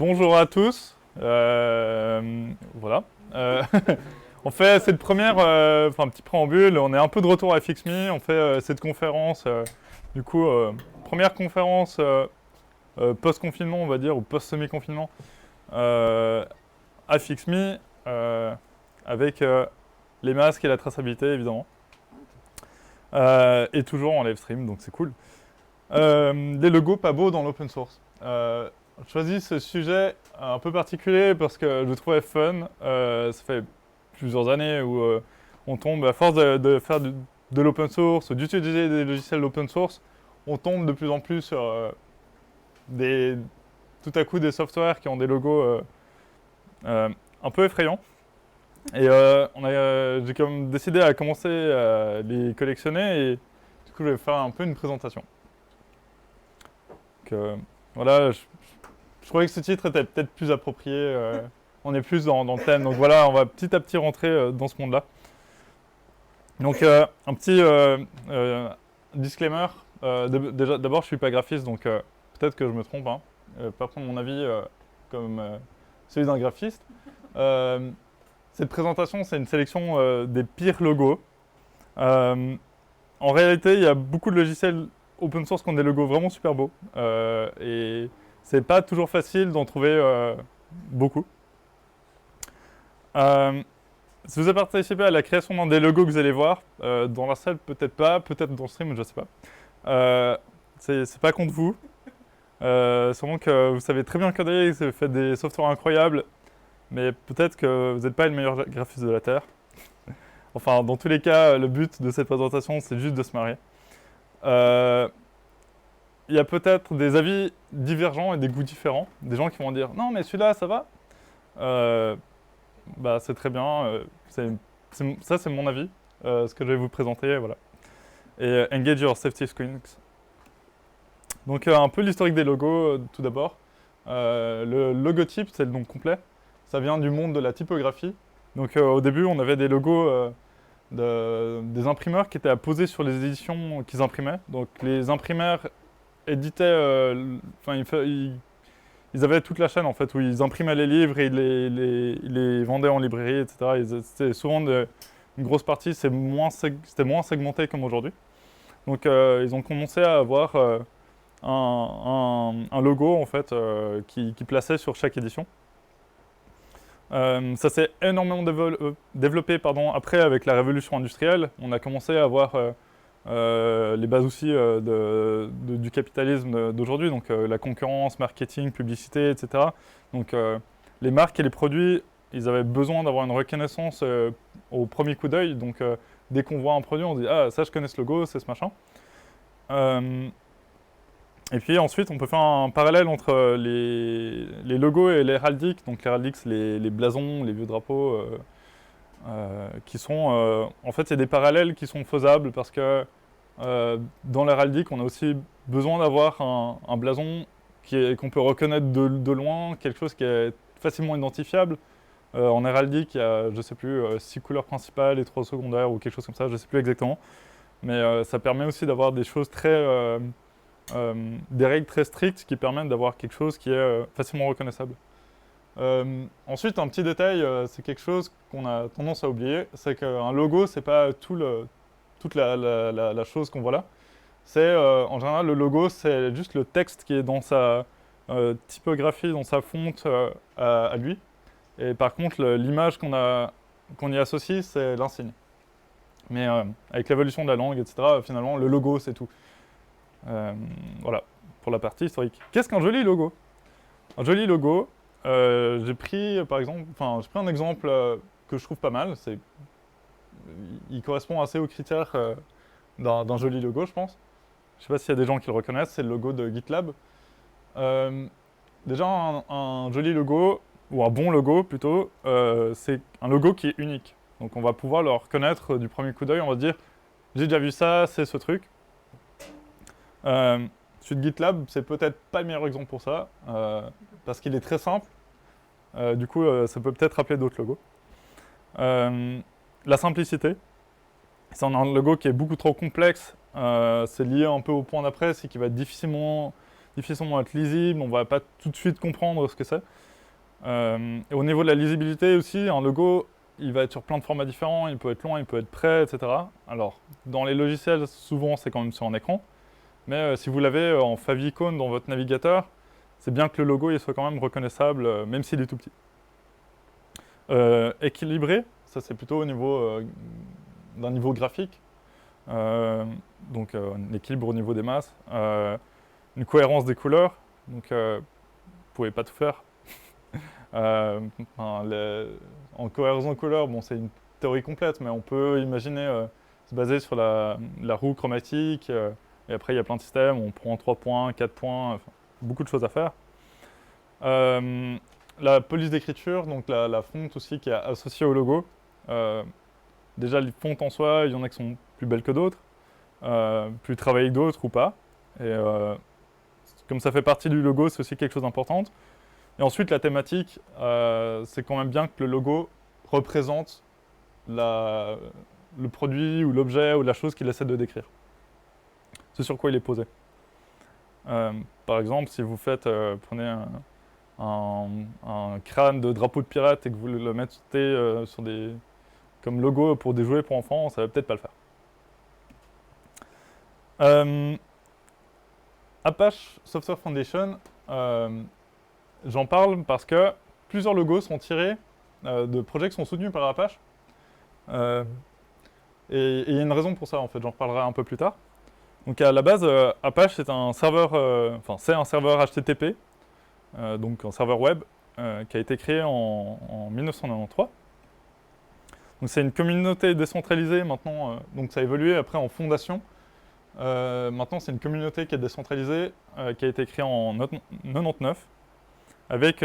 Bonjour à tous. Voilà. On fait cette première, enfin un petit préambule. On est un peu de retour à FXMe. On fait cette conférence. Première conférence post-confinement, on va dire, ou post-semi-confinement à FXMe, avec les masques et la traçabilité évidemment. Et toujours en live stream, donc c'est cool. Des logos pas beaux dans l'open source. J'ai choisi ce sujet un peu particulier parce que je le trouvais fun. Ça fait plusieurs années où on tombe, à force de faire de l'open source, d'utiliser des logiciels d'open source, on tombe de plus en plus sur tout à coup des softwares qui ont des logos un peu effrayants. Et j'ai comme décidé à commencer à les collectionner et du coup je vais faire un peu une présentation. Donc, voilà, je trouvais que ce titre était peut-être plus approprié. On est plus dans le thème. Donc voilà, on va petit à petit rentrer dans ce monde-là. Donc un petit disclaimer. Déjà, d'abord, je suis pas graphiste, donc peut-être que je me trompe. Hein. Pas prendre mon avis comme celui d'un graphiste. Cette présentation, c'est une sélection des pires logos. En réalité, il y a beaucoup de logiciels open source qui ont des logos vraiment super beaux. Et c'est pas toujours facile d'en trouver beaucoup. Si vous avez participé à la création d'un des logos que vous allez voir, dans la salle, peut-être pas, peut-être dans le stream, je sais pas. C'est pas contre vous. Sûrement que vous savez très bien coder, que vous faites des softwares incroyables, mais peut-être que vous n'êtes pas le meilleur graphiste de la Terre. Enfin, dans tous les cas, le but de cette présentation, c'est juste de se marrer. Il y a peut-être des avis divergents et des goûts différents. Des gens qui vont dire « Non, mais celui-là, ça va ?» Bah, c'est très bien. Ça, c'est mon avis. Ce que je vais vous présenter, voilà. Et Engage your safety screens. Donc, un peu l'historique des logos, tout d'abord. Le logotype, c'est le nom complet. Ça vient du monde de la typographie. Donc, au début, on avait des logos des imprimeurs qui étaient à poser sur les éditions qu'ils imprimaient. Donc, les imprimeurs éditaient, ils avaient toute la chaîne en fait, où ils imprimaient les livres et ils les vendaient en librairie, etc. C'était souvent une grosse partie, c'était moins segmenté comme aujourd'hui. Donc ils ont commencé à avoir un logo en fait qui plaçait sur chaque édition. Ça s'est énormément développé après avec la révolution industrielle. On a commencé à avoir les bases aussi du capitalisme d'aujourd'hui, donc la concurrence, marketing, publicité, etc. Donc les marques et les produits, ils avaient besoin d'avoir une reconnaissance au premier coup d'œil. Donc dès qu'on voit un produit, on se dit «Ah, ça je connais ce logo, c'est ce machin». Et puis ensuite, on peut faire un parallèle entre les logos et l'héraldique. Donc l'héraldique, c'est les blasons, les vieux drapeaux, qui sont... en fait, c'est des parallèles qui sont faisables parce que dans l'héraldique, on a aussi besoin d'avoir un blason qu'on peut reconnaître de loin, quelque chose qui est facilement identifiable. En héraldique, il y a, je sais plus, 6 couleurs principales et 3 secondaires ou quelque chose comme ça, je sais plus exactement. Mais ça permet aussi d'avoir des choses des règles très strictes qui permettent d'avoir quelque chose qui est facilement reconnaissable. Ensuite, un petit détail, c'est quelque chose qu'on a tendance à oublier, c'est qu'un logo, c'est pas toute la chose qu'on voit là. C'est en général le logo, c'est juste le texte qui est dans sa typographie, dans sa fonte à lui. Et par contre, l'image qu'on y associe, c'est l'insigne. Mais avec l'évolution de la langue, etc., finalement, le logo, c'est tout. Voilà, pour la partie historique. Qu'est-ce qu'un joli logo? Un joli logo, j'ai pris par exemple, j'ai pris un exemple que je trouve pas mal. Il correspond assez aux critères d'un joli logo, je pense. Je sais pas s'il y a des gens qui le reconnaissent, c'est le logo de GitLab. Déjà, un joli logo, ou un bon logo plutôt, c'est un logo qui est unique. Donc on va pouvoir le reconnaître du premier coup d'œil, on va se dire, j'ai déjà vu ça, c'est ce truc. Celui de GitLab, c'est peut-être pas le meilleur exemple pour ça, parce qu'il est très simple. Du coup, ça peut peut-être rappeler d'autres logos. La simplicité. C'est un logo qui est beaucoup trop complexe. C'est lié un peu au point d'après, c'est qu'il va être difficilement difficilement être lisible, on va pas tout de suite comprendre ce que c'est. Et au niveau de la lisibilité aussi, un logo, il va être sur plein de formats différents, il peut être long, il peut être prêt, etc. Alors, dans les logiciels, souvent c'est quand même sur un écran, mais si vous l'avez en favicon dans votre navigateur, c'est bien que le logo il soit quand même reconnaissable, même s'il est tout petit. Équilibré, ça c'est plutôt au niveau d'un niveau graphique. Donc un équilibre au niveau des masses, une cohérence des couleurs, donc vous pouvez pas tout faire. En cohérence de couleurs, bon c'est une théorie complète, mais on peut imaginer se baser sur la roue chromatique, et après il y a plein de systèmes, on prend 3 points, 4 points, enfin, beaucoup de choses à faire. La police d'écriture, donc la fonte aussi qui est associée au logo. Déjà les fontes en soi, il y en a qui sont plus belles que d'autres, plus travaillées que d'autres ou pas. Et comme ça fait partie du logo, c'est aussi quelque chose d'important. Et ensuite la thématique, c'est quand même bien que le logo représente le produit ou l'objet ou la chose qu'il essaie de décrire. C'est sur quoi il est posé. Par exemple, si vous prenez un crâne de drapeau de pirate et que vous le mettez comme logo pour des jouets pour enfants, ça va peut-être pas le faire. Apache Software Foundation, j'en parle parce que plusieurs logos sont tirés de projets qui sont soutenus par Apache. Et il y a une raison pour ça, en fait, j'en reparlerai un peu plus tard. Donc à la base, Apache c'est un serveur HTTP, donc un serveur web, qui a été créé en 1993. Donc c'est une communauté décentralisée maintenant, donc ça a évolué après en fondation. Maintenant c'est une communauté qui est décentralisée, qui a été créée en 99, avec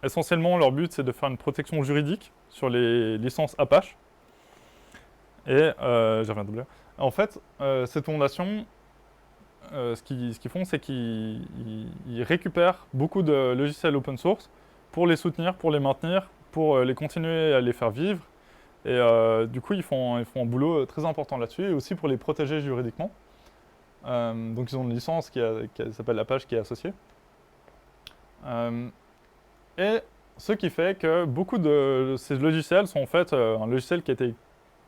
essentiellement leur but c'est de faire une protection juridique sur les licences Apache. Et j'y reviendrai. En fait, cette fondation, ce qu'ils font, c'est qu'ils récupèrent beaucoup de logiciels open source pour les soutenir, pour les maintenir, pour les continuer à les faire vivre. Et du coup, ils font un boulot très important là-dessus, et aussi pour les protéger juridiquement. Donc ils ont une licence qui s'appelle Apache qui est associée. Et ce qui fait que beaucoup de ces logiciels sont en fait un logiciel qui a été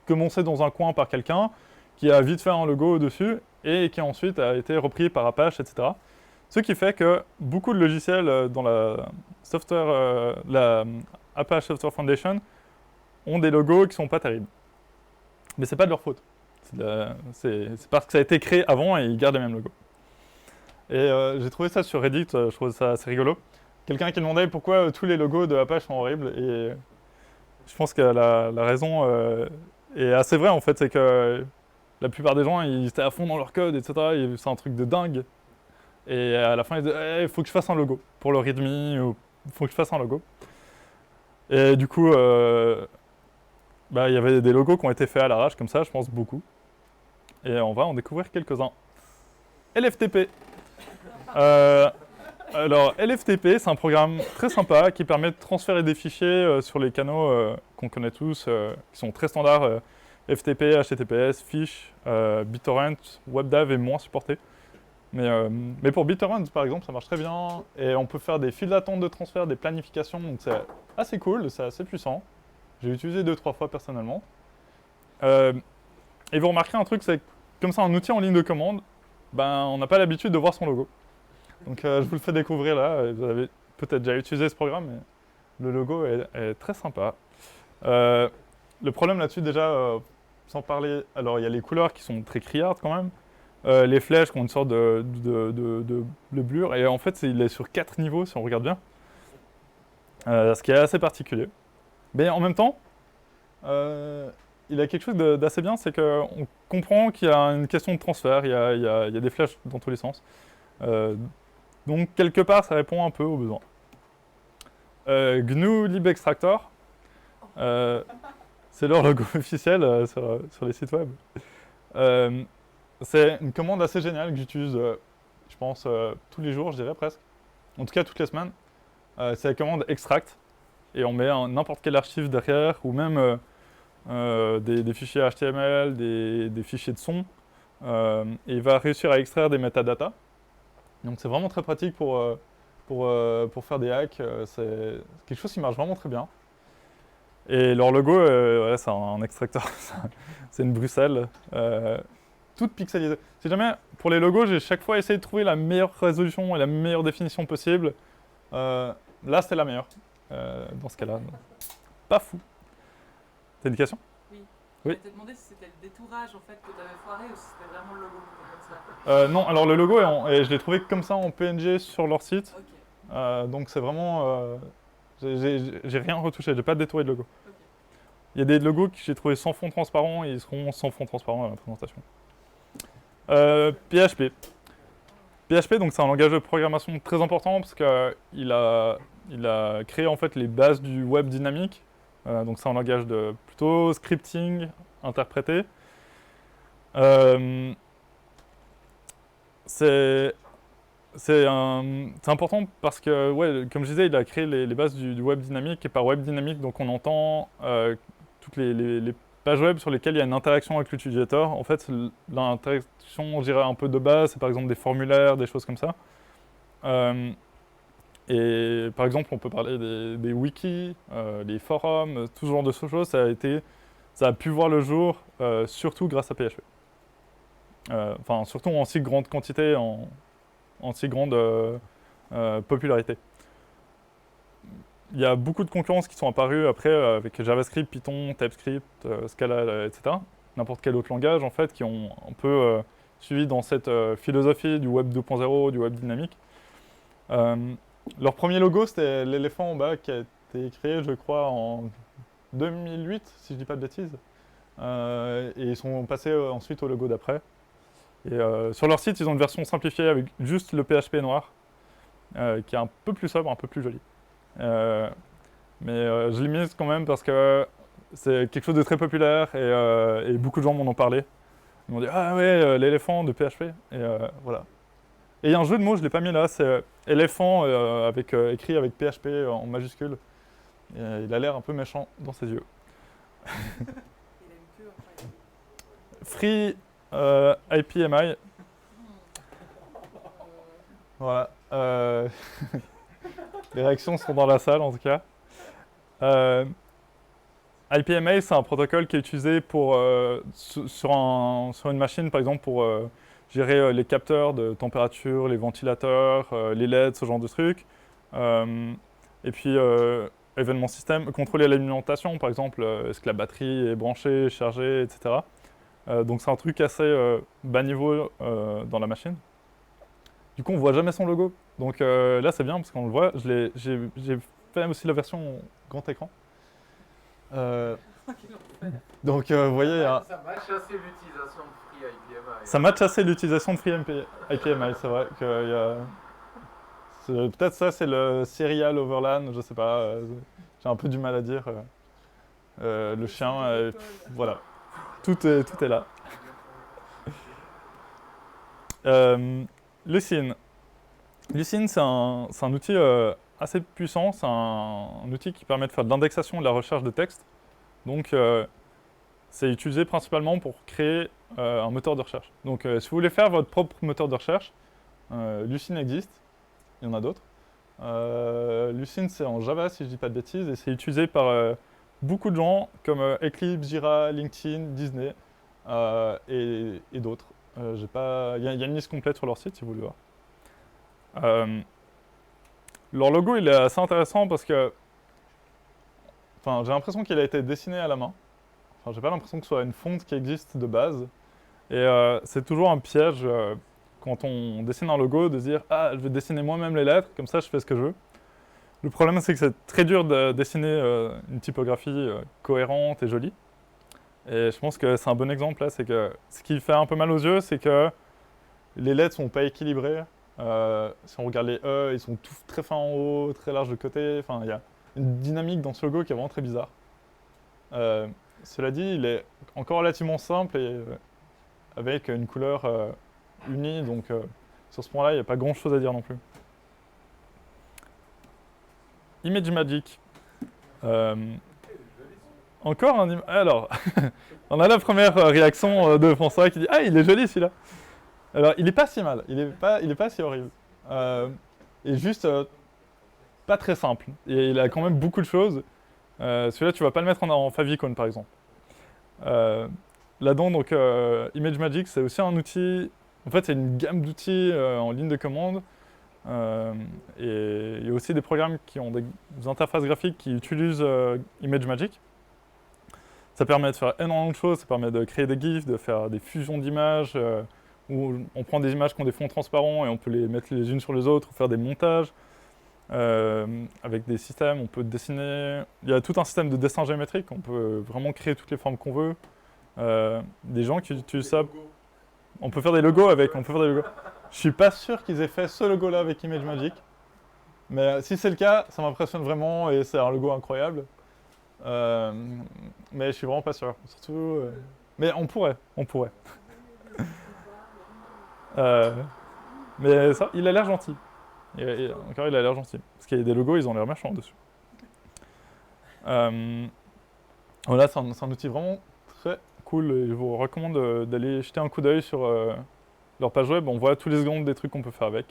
commencé dans un coin par quelqu'un, qui a vite fait un logo dessus, et qui ensuite a été repris par Apache, etc. Ce qui fait que beaucoup de logiciels dans la Apache Software Foundation ont des logos qui sont pas terribles. Mais c'est pas de leur faute. C'est parce que ça a été créé avant et ils gardent les mêmes logos. Et j'ai trouvé ça sur Reddit, je trouve ça assez rigolo. Quelqu'un qui demandait pourquoi tous les logos de Apache sont horribles, et je pense que la raison est assez vraie en fait, c'est que la plupart des gens ils étaient à fond dans leur code, etc. Et c'est un truc de dingue. Et à la fin ils disaient il faut que je fasse un logo pour le README, ou il faut que je fasse un logo. Et du coup, il y avait des logos qui ont été faits à l'arrache comme ça, je pense beaucoup. Et on va en découvrir quelques-uns. LFTP. Alors, LFTP, c'est un programme très sympa qui permet de transférer des fichiers sur les canaux qu'on connaît tous, qui sont très standards. FTP, HTTPS, Fish, BitTorrent, WebDAV est moins supporté. Mais pour BitTorrent, par exemple, ça marche très bien. Et on peut faire des files d'attente de transfert, des planifications, donc c'est assez cool, c'est assez puissant. J'ai utilisé 2-3 fois personnellement. Et vous remarquerez un truc, c'est que comme ça, un outil en ligne de commande, on n'a pas l'habitude de voir son logo. Donc je vous le fais découvrir là, vous avez peut-être déjà utilisé ce programme, mais le logo est très sympa. Le problème là-dessus déjà, sans parler, alors il y a les couleurs qui sont très criardes quand même, les flèches qui ont une sorte de bleu, et en fait il est sur 4 niveaux si on regarde bien, ce qui est assez particulier. Mais en même temps, il a quelque chose d'assez bien, c'est qu'on comprend qu'il y a une question de transfert, il y a des flèches dans tous les sens. Donc quelque part ça répond un peu aux besoins. GNU libextractor, c'est leur logo officiel sur les sites web. C'est une commande assez géniale que j'utilise, je pense, tous les jours, je dirais presque. En tout cas toutes les semaines. C'est la commande extract. Et on met n'importe quel archive derrière, ou même des fichiers HTML, des fichiers de son. Et il va réussir à extraire des métadatas. Donc c'est vraiment très pratique pour faire des hacks. C'est quelque chose qui marche vraiment très bien. Et leur logo, voilà, c'est un extracteur, c'est une Bruxelles, toute pixelisée. Si jamais, pour les logos, j'ai chaque fois essayé de trouver la meilleure résolution et la meilleure définition possible. Là, c'était la meilleure, dans ce cas-là. Pas fou. T'as une question? Oui. Oui. Je t'ai demandé si c'était le détourage en fait que tu avais foiré ou si c'était vraiment le logo comme ça. Non, alors le logo, je l'ai trouvé comme ça en PNG sur leur site. Ok. Donc c'est vraiment... j'ai rien retouché, j'ai pas détouré de logo. Ok. Il y a des logos que j'ai trouvé sans fond transparent et ils seront sans fond transparent à la présentation. PHP. PHP, donc c'est un langage de programmation très important parce qu'il a créé en fait les bases du web dynamique. Donc c'est un langage de plutôt scripting interprété. C'est important parce que, ouais, comme je disais, il a créé les bases du web dynamique et par web dynamique, donc on entend toutes les pages web sur lesquelles il y a une interaction avec l'utilisateur. En fait, l'interaction, je dirais, un peu de base, c'est par exemple des formulaires, des choses comme ça. Et par exemple, on peut parler des wikis, des forums, tout ce genre de choses, ça a pu voir le jour, surtout grâce à PHP. Enfin, surtout en si grande quantité, en si grande popularité. Il y a beaucoup de concurrences qui sont apparues après avec JavaScript, Python, TypeScript, Scala, etc. N'importe quel autre langage en fait qui ont un peu suivi dans cette philosophie du web 2.0, du web dynamique. Leur premier logo c'était l'éléphant en bas qui a été créé je crois en 2008 si je dis pas de bêtises. Et ils sont passés ensuite au logo d'après. Et sur leur site ils ont une version simplifiée avec juste le PHP noir qui est un peu plus sobre, un peu plus joli. Mais je l'ai mise quand même parce que c'est quelque chose de très populaire et beaucoup de gens m'en ont parlé. Ils m'ont dit ah ouais l'éléphant de PHP et voilà. Et il y a un jeu de mots, je l'ai pas mis là, c'est éléphant écrit avec PHP en majuscule. Et, il a l'air un peu méchant dans ses yeux. Il a une queue, enfin, Free IPMI. Voilà. Les réactions sont dans la salle en tout cas. IPMA, c'est un protocole qui est utilisé sur une machine, par exemple, pour gérer les capteurs de température, les ventilateurs, les LED, ce genre de trucs. Et puis, événement système, contrôler l'alimentation, par exemple, est-ce que la batterie est branchée, chargée, etc. Donc c'est un truc assez bas niveau dans la machine. Du coup, on voit jamais son logo. Donc là, c'est bien parce qu'on le voit. J'ai fait aussi la version grand écran. Donc, vous voyez... Ça match assez l'utilisation de Free IPMI. Ça match assez l'utilisation de Free IPMI, c'est vrai qu'il y a... Peut-être ça, c'est le Serial Overland, je sais pas. J'ai un peu du mal à dire. Le chien, voilà. Tout est là. Lucene. Lucene, c'est un outil assez puissant. C'est un outil qui permet de faire de l'indexation et de la recherche de texte. Donc, c'est utilisé principalement pour créer un moteur de recherche. Donc, si vous voulez faire votre propre moteur de recherche, Lucene existe. Il y en a d'autres. Lucene, c'est en Java, si je ne dis pas de bêtises, et c'est utilisé par beaucoup de gens comme Eclipse, Jira, LinkedIn, Disney et d'autres. Il y a une liste complète sur leur site si vous voulez voir. Leur logo il est assez intéressant parce que j'ai l'impression qu'il a été dessiné à la main. Enfin, j'ai pas l'impression que ce soit une fonte qui existe de base. Et c'est toujours un piège quand on dessine un logo de dire ah je vais dessiner moi-même les lettres, comme ça je fais ce que je veux. Le problème c'est que c'est très dur de dessiner une typographie cohérente et jolie. Et je pense que c'est un bon exemple là, c'est que ce qui fait un peu mal aux yeux, c'est que les lettres sont pas équilibrées. Si on regarde les E, ils sont tous très fins en haut, très larges de côté. Enfin, il y a une dynamique dans ce logo qui est vraiment très bizarre. Cela dit, il est encore relativement simple et avec une couleur unie, donc sur ce point-là, il n'y a pas grand-chose à dire non plus. ImageMagick. Encore un... Alors, on a la première réaction de François qui dit « Ah, il est joli celui-là !» Alors, il est pas si mal, il est pas si horrible. est juste pas très simple. Et il a quand même beaucoup de choses. Celui-là, tu vas pas le mettre en favicon, par exemple. Là-dedans, donc, ImageMagick, c'est aussi un outil. En fait, c'est une gamme d'outils en ligne de commande. Et il y a aussi des programmes qui ont des interfaces graphiques qui utilisent ImageMagick. Ça permet de faire énormément de choses. Ça permet de créer des GIFs, de faire des fusions d'images, où on prend des images qui ont des fonds transparents et on peut les mettre les unes sur les autres, faire des montages. Avec des systèmes, on peut dessiner. Il y a tout un système de dessin géométrique, on peut vraiment créer toutes les formes qu'on veut. Des gens qui utilisent ça. On peut faire des logos avec, on peut faire des logos. Je suis pas sûr qu'ils aient fait ce logo-là avec ImageMagick. Mais si c'est le cas, ça m'impressionne vraiment et c'est un logo incroyable. Mais je suis vraiment pas sûr. Surtout. Mais on pourrait. Mais ça, il a l'air gentil. Et encore, il a l'air gentil. Parce qu'il y a des logos, ils ont l'air méchants dessus. Voilà, c'est un outil vraiment très cool. Et je vous recommande d'aller jeter un coup d'œil sur leur page web. On voit tous les secondes des trucs qu'on peut faire avec.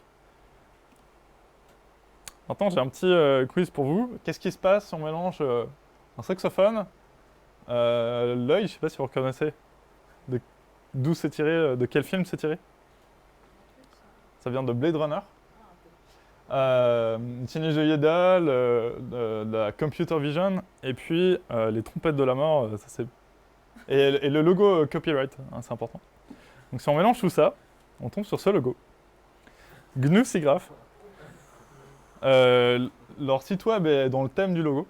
Maintenant, j'ai un petit quiz pour vous. Qu'est-ce qui se passe si on mélange un saxophone, l'œil, je ne sais pas si vous reconnaissez. D'où c'est tiré, de quel film c'est tiré? Ça vient de Blade Runner. Teenage de Yeda, la Computer Vision, et puis les trompettes de la mort, ça c'est... Et le logo copyright, hein, c'est important. Donc si on mélange tout ça, on tombe sur ce logo. GNU SIGGRAPH. Leur site web est dans le thème du logo.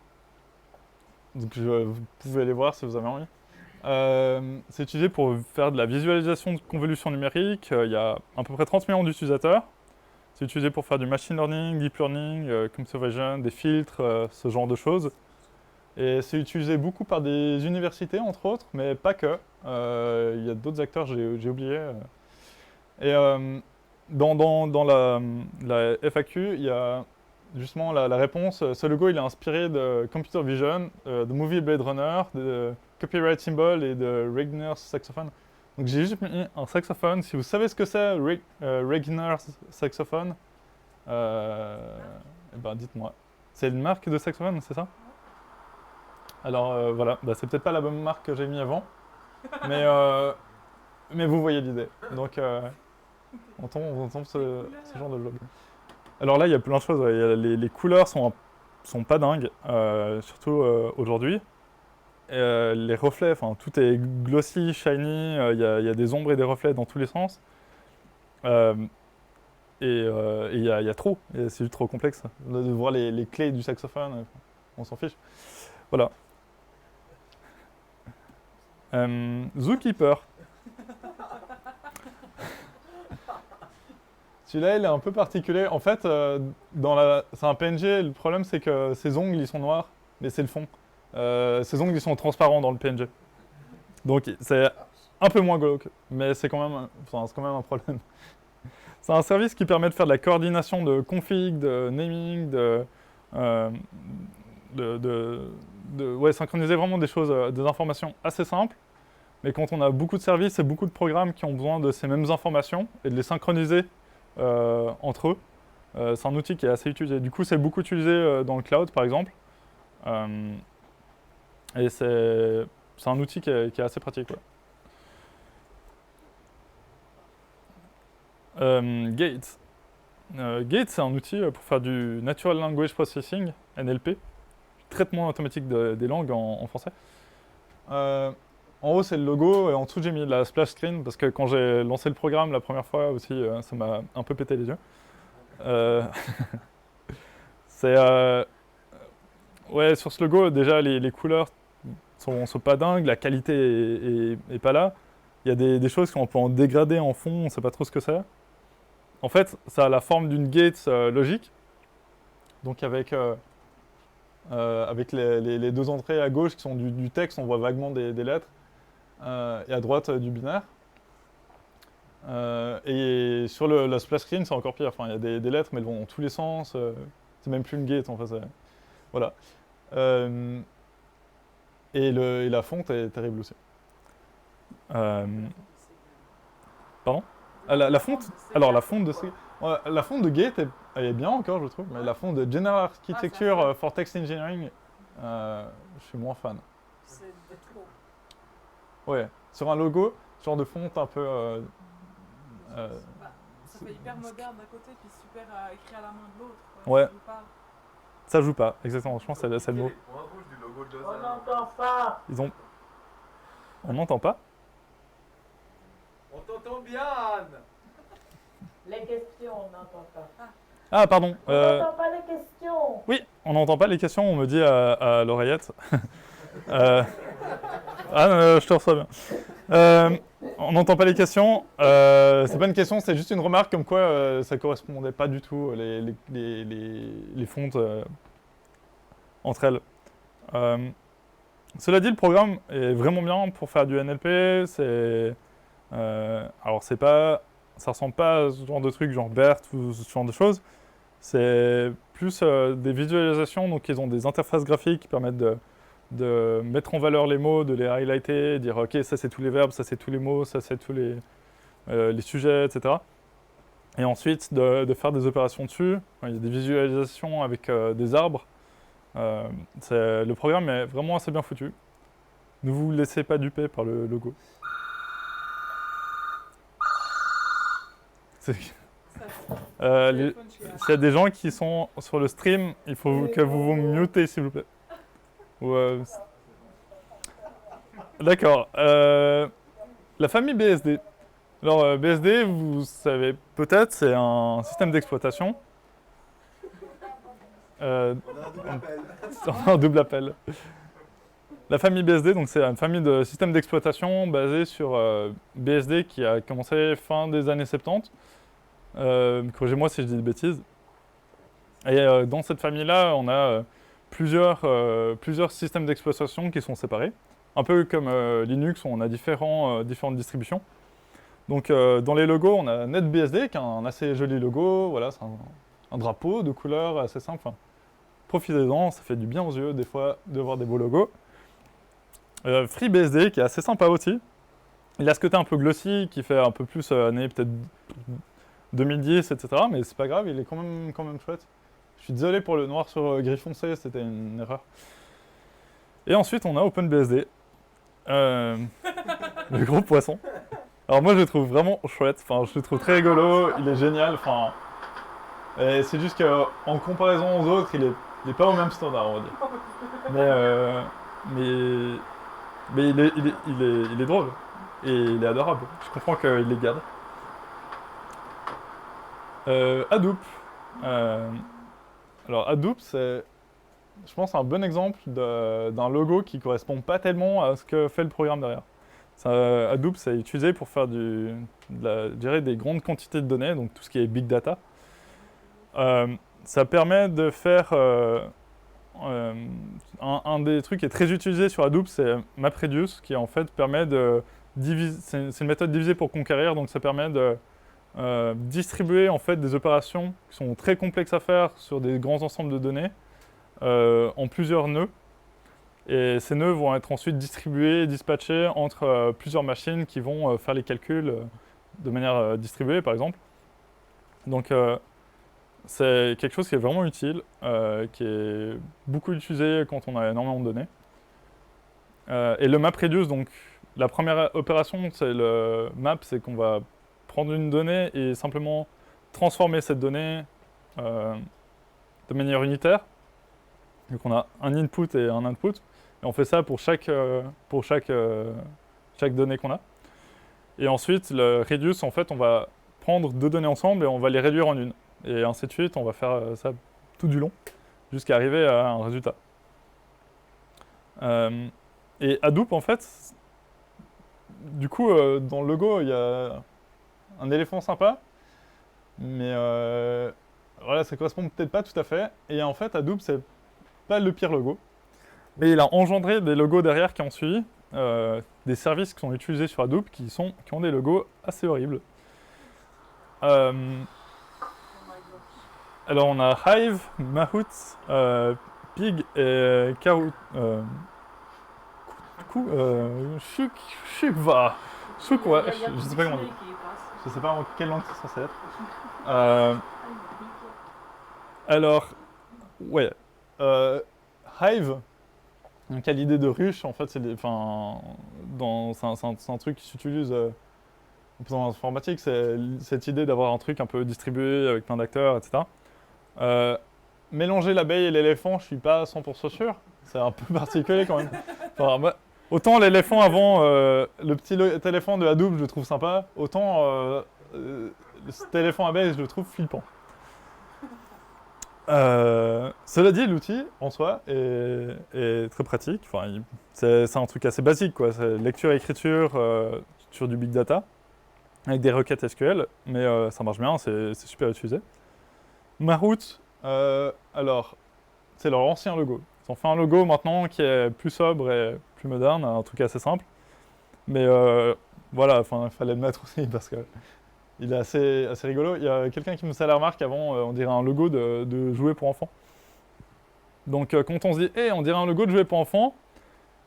Donc vous pouvez aller voir si vous avez envie. C'est utilisé pour faire de la visualisation de convolution numérique. Il y a à peu près 30 millions d'utilisateurs. C'est utilisé pour faire du machine learning, deep learning, computer vision, des filtres, ce genre de choses. Et c'est utilisé beaucoup par des universités, entre autres, mais pas que. Il y a d'autres acteurs, j'ai oublié. Et dans la FAQ, il y a justement la réponse. Ce logo, il est inspiré de Computer Vision, de Movie Blade Runner, de Copyright Symbol et de Regner's Saxophone. Donc j'ai juste mis un saxophone. Si vous savez ce que c'est, Regner's Saxophone, eh ben dites-moi. C'est une marque de saxophone, c'est ça? Alors voilà, bah, c'est peut-être pas la bonne marque que j'ai mis avant, mais vous voyez l'idée. Donc on tombe ce genre de logo. Alors là, il y a plein de choses. Ouais. Les couleurs sont pas dingues, surtout aujourd'hui. Les reflets, enfin tout est glossy, shiny, il y a des ombres et des reflets dans tous les sens. Et il y a trop, et c'est juste trop complexe de voir les clés du saxophone, on s'en fiche. Voilà. Zookeeper. Celui-là, il est un peu particulier. En fait, c'est un PNG, le problème c'est que ses ongles, ils sont noirs, mais c'est le fond. Ses ongles, ils sont transparents dans le PNG. Donc c'est un peu moins glauque, mais c'est quand même un problème. C'est un service qui permet de faire de la coordination de config, de naming, ouais, synchroniser vraiment des choses, des informations assez simples. Mais quand on a beaucoup de services et beaucoup de programmes qui ont besoin de ces mêmes informations et de les synchroniser entre eux, c'est un outil qui est assez utilisé. Du coup, c'est beaucoup utilisé dans le cloud, par exemple. Et c'est un outil qui est assez pratique. Gates. Gates, c'est un outil pour faire du Natural Language Processing, NLP, traitement automatique des langues en français. En haut, c'est le logo, et en dessous, j'ai mis la splash screen, parce que quand j'ai lancé le programme la première fois aussi, ça m'a un peu pété les yeux. Ouais, sur ce logo, déjà, les couleurs sont pas dingues, la qualité est pas là. Il y a des choses qu'on peut en dégrader en fond, on ne sait pas trop ce que c'est. En fait, ça a la forme d'une gate logique, donc avec les deux entrées à gauche qui sont du texte, on voit vaguement des lettres, et à droite du binaire. Et sur la splash screen, c'est encore pire. Enfin, il y a des lettres, mais elles vont dans tous les sens. C'est même plus une gate, en fait. Voilà. Et la fonte est terrible aussi. Pardon? La fonte? Alors, la fonte de ces... Ouais, la fonte de Gate, elle est bien encore, je trouve, mais la fonte de General Architecture for Text Engineering, je suis moins fan. C'est de trop. Ouais, sur un logo, ce genre de fonte un peu... Bah, ça fait hyper moderne d'un côté, puis super écrit à la main de l'autre. quoi. Ouais. Ça joue pas. ça joue pas, exactement, je pense que c'est le mot. Les points rouges du logo de On Lausanne. n'entend pas. Ils ont... On n'entend pas? On t'entend bien, Anne. Les questions, on n'entend pas. Ah, pardon. On n'entend pas les questions. Oui, on n'entend pas les questions, on me dit à l'oreillette. Je te reçois bien. On n'entend pas les questions. C'est pas une question, c'est juste une remarque comme quoi ça correspondait pas du tout les fontes entre elles. Cela dit, le programme est vraiment bien pour faire du NLP. Alors ça ressemble pas à ce genre de truc genre BERT ou ce genre de choses. C'est plus des visualisations, donc ils ont des interfaces graphiques qui permettent de mettre en valeur les mots, de les highlighter, dire ok, ça c'est tous les verbes, ça c'est tous les mots, ça c'est tous les sujets, etc. Et ensuite de faire des opérations dessus. Il y a des visualisations avec des arbres. Le programme est vraiment assez bien foutu. Ne vous laissez pas duper par le logo. Ça, S'il y a des gens qui sont sur le stream, il faut que vous vous mutez s'il vous plaît. D'accord. La famille BSD. Alors BSD, vous savez peut-être, c'est un système d'exploitation. On a un double appel. Un double appel. La famille BSD, donc c'est une famille de systèmes d'exploitation basée sur BSD qui a commencé fin des années 70. Corrigez-moi si je dis des bêtises. Et dans cette famille-là, on a plusieurs systèmes d'exploitation qui sont séparés. Un peu comme Linux, où on a différentes distributions. Donc dans les logos, on a NetBSD qui a un assez joli logo. Voilà, c'est un drapeau de couleur assez simple. Enfin, profitez-en, ça fait du bien aux yeux des fois de voir des beaux logos. FreeBSD qui est assez sympa aussi. Il a ce côté un peu glossy qui fait un peu plus année peut-être 2010, etc. Mais c'est pas grave, il est quand même chouette. Je suis désolé pour le noir sur gris foncé, c'était une erreur. Et ensuite, on a OpenBSD. Le gros poisson. Alors moi, je le trouve vraiment chouette. Enfin, je le trouve très rigolo. Il est génial. Enfin, et c'est juste qu'en comparaison aux autres, il est pas au même standard, on va dire. Mais il est drôle. Et il est adorable. Je comprends qu'il les garde. Hadoop. Alors Hadoop, c'est, je pense, un bon exemple d'un logo qui correspond pas tellement à ce que fait le programme derrière. Hadoop, c'est utilisé pour faire gérer des grandes quantités de données, donc tout ce qui est big data. Ça permet de faire un des trucs qui est très utilisé sur Hadoop, c'est MapReduce, qui en fait permet de diviser. C'est une méthode divisée pour conquérir, donc ça permet de distribuer en fait des opérations qui sont très complexes à faire sur des grands ensembles de données en plusieurs nœuds. Et ces nœuds vont être ensuite distribués et dispatchés entre plusieurs machines qui vont faire les calculs de manière distribuée, par exemple. Donc c'est quelque chose qui est vraiment utile, qui est beaucoup utilisé quand on a énormément de données. Et le MapReduce, donc la première opération, c'est le map, c'est qu'on va prendre une donnée et simplement transformer cette donnée de manière unitaire. Donc on a un input et un output. Et on fait ça pour chaque donnée qu'on a. Et ensuite, le reduce, en fait, on va prendre deux données ensemble et on va les réduire en une. Et ainsi de suite, on va faire ça tout du long, jusqu'à arriver à un résultat. Et Hadoop, en fait, du coup, dans le logo, il y a un éléphant sympa, mais voilà, ça correspond peut-être pas tout à fait. Et en fait, Hadoop, c'est pas le pire logo. Mais il a engendré des logos derrière qui ont suivi, des services qui sont utilisés sur Hadoop qui ont des logos assez horribles. Alors on a Hive, Mahout, Pig et Kahoot. Shukva. Je sais pas comment dire. Je sais pas en quelle langue c'est censé être. Alors, ouais. Hive, donc à l'idée de ruche, en fait, c'est un truc qui s'utilise dans l'informatique, c'est cette idée d'avoir un truc un peu distribué avec plein d'acteurs, etc. Mélanger l'abeille et l'éléphant, je suis pas 100% sûr. C'est un peu particulier quand même. Enfin, autant l'éléphant avant, le petit éléphant de Hadoop, je le trouve sympa, autant cet éléphant abeille, je le trouve flippant. Cela dit, l'outil en soi est très pratique. Enfin, c'est un truc assez basique, quoi. C'est lecture et écriture sur du big data avec des requêtes SQL, mais ça marche bien, c'est super utilisé. Maroot, alors, c'est leur ancien logo. Ils ont fait un logo maintenant qui est plus sobre et plus moderne, un truc assez simple. Mais voilà, il fallait le mettre aussi parce que il est assez rigolo. Il y a quelqu'un qui me fait la remarque avant, on dirait un logo de jouets pour enfants. Donc quand on se dit, on dirait un logo de jouets pour enfants,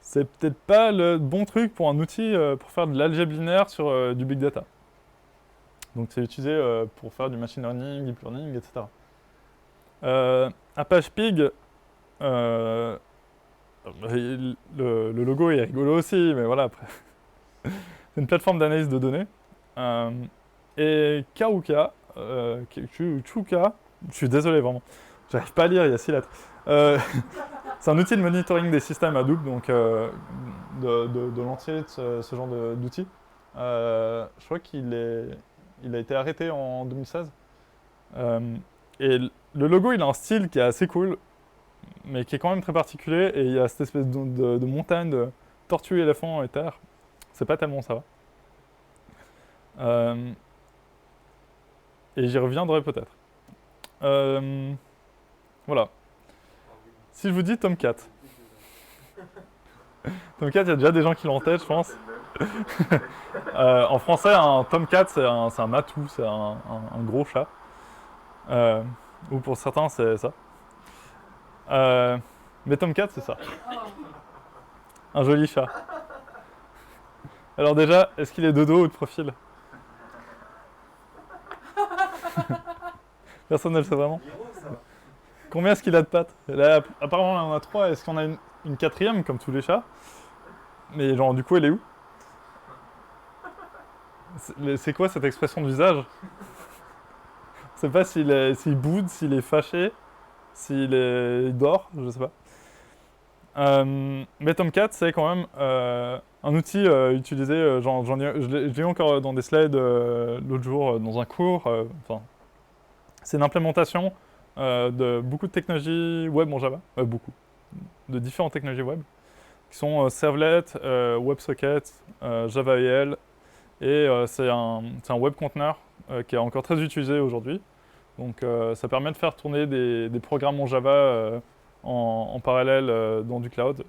c'est peut-être pas le bon truc pour un outil pour faire de l'algèbre linéaire sur du big data. Donc c'est utilisé pour faire du machine learning, deep learning, etc. Apache Pig, le logo est rigolo aussi, mais voilà, après. C'est une plateforme d'analyse de données. Et Karuka, Chuka, je suis désolé vraiment, j'arrive pas à lire, il y a 6 lettres. C'est un outil de monitoring des systèmes Hadoop, donc de lancer ce genre d'outils. Je crois qu'il a été arrêté en 2016. Et le logo, il a un style qui est assez cool, mais qui est quand même très particulier, et il y a cette espèce de montagne de tortues, éléphants et terre. C'est pas tellement ça va. Et j'y reviendrai peut-être. Voilà. Si je vous dis Tomcat. Tomcat, il y a déjà des gens qui l'ont en tête, je pense. En français, un Tomcat, c'est un matou, c'est un gros chat. Ou pour certains, c'est ça. Mais Tomcat, c'est ça. Un joli chat. Alors déjà, est-ce qu'il est de dos ou de profil? Personne ne le sait vraiment. Combien est-ce qu'il a de pattes? Là, apparemment, là, on a 3. Est-ce qu'on a une quatrième, comme tous les chats? Mais genre, du coup, elle est où? C'est quoi cette expression de visage? Je sais pas s'il boude, s'il est fâché, il dort, je sais pas. Mais Tomcat, c'est quand même un outil utilisé, je l'ai eu encore dans des slides l'autre jour dans un cours. C'est une implémentation de beaucoup de technologies web en Java, beaucoup, de différentes technologies web, qui sont Servlet, WebSocket, JavaEL, et c'est un web container qui est encore très utilisé aujourd'hui. Donc ça permet de faire tourner des programmes en Java en parallèle dans du cloud.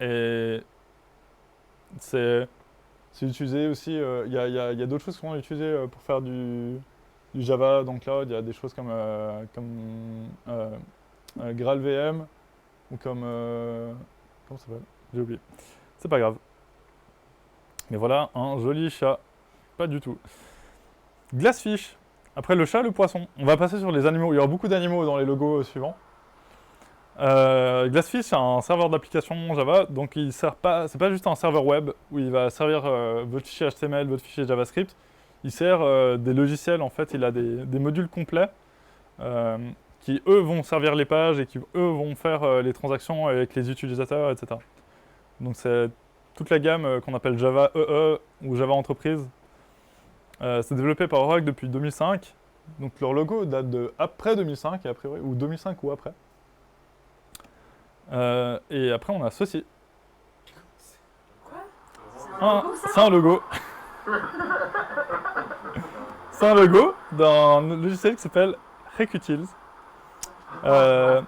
Et c'est utilisé aussi, il y a d'autres choses qui sont utilisées pour faire du Java dans le cloud. Il y a des choses comme GraalVM ou comme... comment ça s'appelle? J'ai oublié. C'est pas grave. Mais voilà, un joli chat. Pas du tout. Glassfish. Après le chat, le poisson. On va passer sur les animaux. Il y aura beaucoup d'animaux dans les logos suivants. Glassfish, c'est un serveur d'application Java, donc il sert pas, c'est pas juste un serveur web où il va servir votre fichier HTML, votre fichier JavaScript. Il sert des logiciels, en fait, il a des modules complets qui, eux, vont servir les pages et qui, eux, vont faire les transactions avec les utilisateurs, etc. Donc c'est toute la gamme qu'on appelle Java EE ou Java Entreprise. C'est développé par Oracle depuis 2005. Donc leur logo date de après 2005, a priori, ou 2005 ou après. Et après, on a ceci. Quoi? C'est un logo. C'est un logo d'un logiciel qui s'appelle Recutils. Voilà.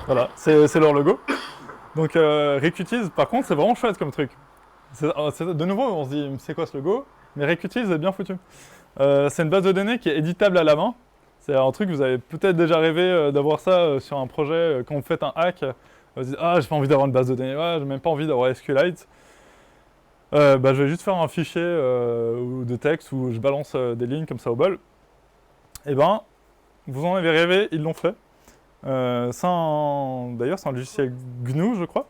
Voilà, c'est leur logo. Donc Recutils, par contre, c'est vraiment chouette comme truc. De nouveau, on se dit, c'est quoi ce logo? Mais Recutils est bien foutu. C'est une base de données qui est éditable à la main. C'est un truc, vous avez peut-être déjà rêvé d'avoir ça sur un projet. Quand vous faites un hack, vous dites « Ah, j'ai pas envie d'avoir une base de données, j'ai même pas envie d'avoir SQLite. » Je vais juste faire un fichier de texte où je balance des lignes comme ça au bol. Et ben, vous en avez rêvé, ils l'ont fait. D'ailleurs, c'est un logiciel GNU, je crois.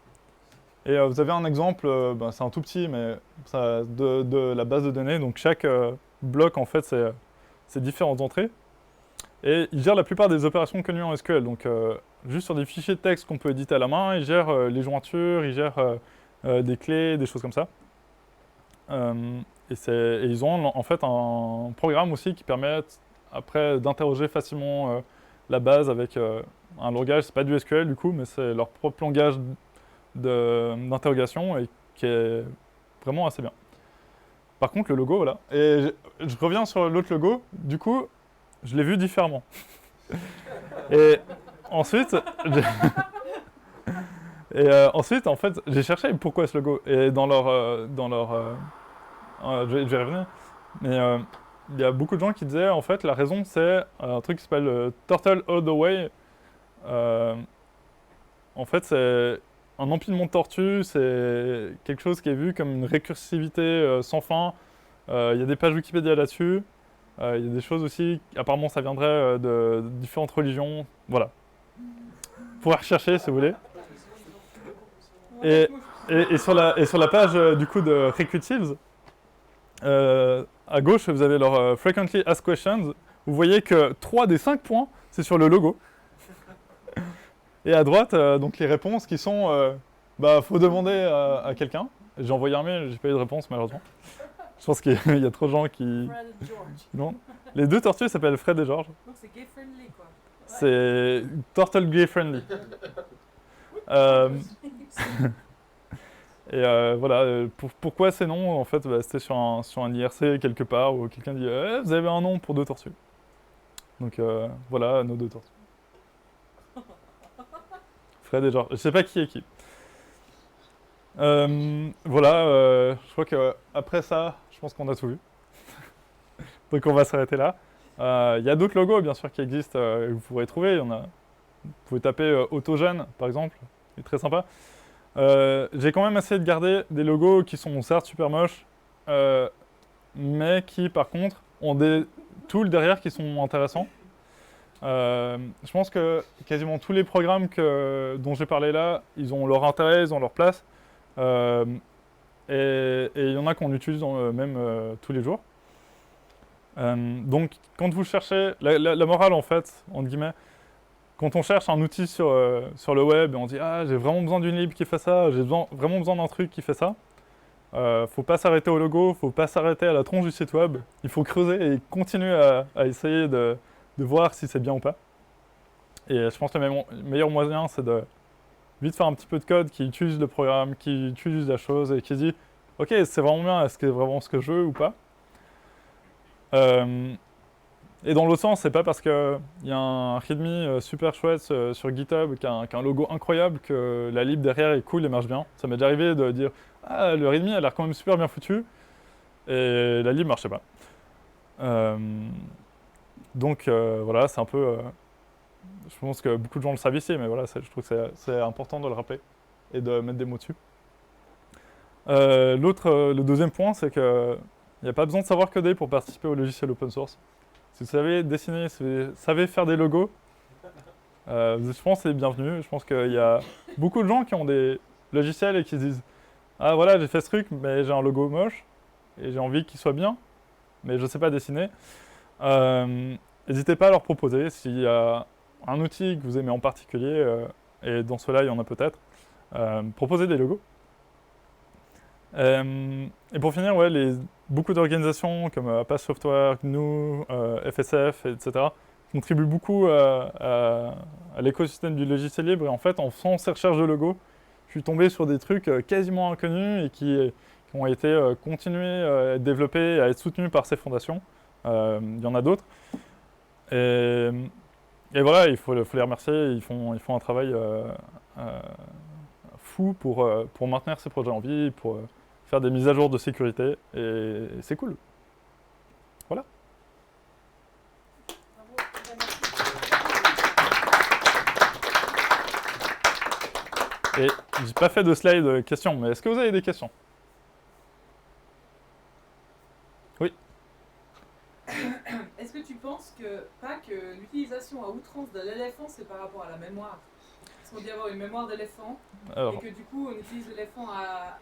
Et vous avez un exemple, c'est un tout petit, mais ça, de la base de données. Donc chaque bloc, en fait, c'est différentes entrées. Et il gère la plupart des opérations connues en SQL. Donc juste sur des fichiers de texte qu'on peut éditer à la main, il gère les jointures, il gère des clés, des choses comme ça. Et ils ont en fait un programme aussi qui permet après d'interroger facilement la base avec un langage, c'est pas du SQL du coup, mais c'est leur propre langage d'interrogation et qui est vraiment assez bien. Par contre, le logo, voilà. Et je reviens sur l'autre logo, du coup, je l'ai vu différemment. Et ensuite, en fait, j'ai cherché pourquoi ce logo. Et je vais y revenir. Mais il y a beaucoup de gens qui disaient, en fait, la raison, c'est un truc qui s'appelle Turtle All the Way. En fait, c'est un empilement de tortues, c'est quelque chose qui est vu comme une récursivité sans fin. Il y a des pages Wikipédia là-dessus. Il y a des choses aussi, apparemment ça viendrait de différentes religions. Voilà. Vous pouvez rechercher si vous voulez. Et sur la page du coup de Recursives, à gauche vous avez leur Frequently Asked Questions. Vous voyez que 3 des 5 points, c'est sur le logo. Et à droite, donc les réponses qui sont faut demander à quelqu'un. J'ai envoyé un mail, j'ai pas eu de réponse malheureusement. Je pense qu'il y a trop de gens qui. Fred et George. Non. Les deux tortues s'appellent Fred et George. Donc c'est gay friendly quoi. C'est Turtle Gay Friendly. Voilà, pourquoi ces noms? En fait, c'était sur un IRC quelque part où quelqu'un dit vous avez un nom pour deux tortues. Donc voilà, nos deux tortues. Fred et George. Je sais pas qui est qui. Voilà, je crois qu'après ça, je pense qu'on a tout vu. Donc on va s'arrêter là. Il y a d'autres logos bien sûr qui existent que vous pourrez trouver. Vous pouvez taper Autogène par exemple, il est très sympa. J'ai quand même essayé de garder des logos qui sont certes super moches, mais qui par contre ont des tools derrière qui sont intéressants. Je pense que quasiment tous les programmes dont j'ai parlé là, ils ont leur intérêt, ils ont leur place. Et il y en a qu'on utilise même tous les jours. Donc quand vous cherchez, la morale en fait, entre guillemets, quand on cherche un outil sur le web et on dit « j'ai vraiment besoin d'une lib qui fait ça, vraiment besoin d'un truc qui fait ça », faut pas s'arrêter au logo, faut pas s'arrêter à la tronche du site web, il faut creuser et continuer à essayer de voir si c'est bien ou pas. Et je pense que le meilleur moyen, c'est de vite faire un petit peu de code qui utilise le programme, qui utilise la chose et qui dit « Ok, c'est vraiment bien, est-ce que c'est vraiment ce que je veux ou pas ?» Et dans l'autre sens, c'est pas parce qu'il y a un readme super chouette sur GitHub, qui a un logo incroyable, que la lib derrière est cool et marche bien. Ça m'est déjà arrivé de dire « Ah, le readme a l'air quand même super bien foutu » et la lib marchait pas. Donc voilà, c'est un peu... je pense que beaucoup de gens le savent ici, mais voilà, je trouve que c'est important de le rappeler et de mettre des mots dessus. Le deuxième point, c'est qu'il n'y a pas besoin de savoir coder pour participer au logiciel open source. Si vous savez dessiner, si vous savez faire des logos, je pense que c'est bienvenu. Je pense qu'il y a beaucoup de gens qui ont des logiciels et qui se disent « Ah voilà, j'ai fait ce truc, mais j'ai un logo moche, et j'ai envie qu'il soit bien, mais je ne sais pas dessiner. » N'hésitez pas à leur proposer s'il y a un outil que vous aimez en particulier, et dans cela il y en a peut-être, proposez des logos. Et pour finir, ouais, beaucoup d'organisations comme Apache Software, GNU, FSF, etc. contribuent beaucoup à l'écosystème du logiciel libre. Et en fait, en faisant ces recherches de logos, je suis tombé sur des trucs quasiment inconnus et qui ont été continués à être développés, à être soutenus par ces fondations. Il y en a d'autres. Et voilà, il faut les remercier. Ils font un travail fou pour maintenir ces projets en vie, pour faire des mises à jour de sécurité, et c'est cool. Voilà. Et j'ai pas fait de slide questions, mais est-ce que vous avez des questions? l'utilisation à outrance de l'éléphant, c'est par rapport à la mémoire. Parce qu'on dit avoir une mémoire d'éléphant, Alors, et que du coup, on utilise l'éléphant à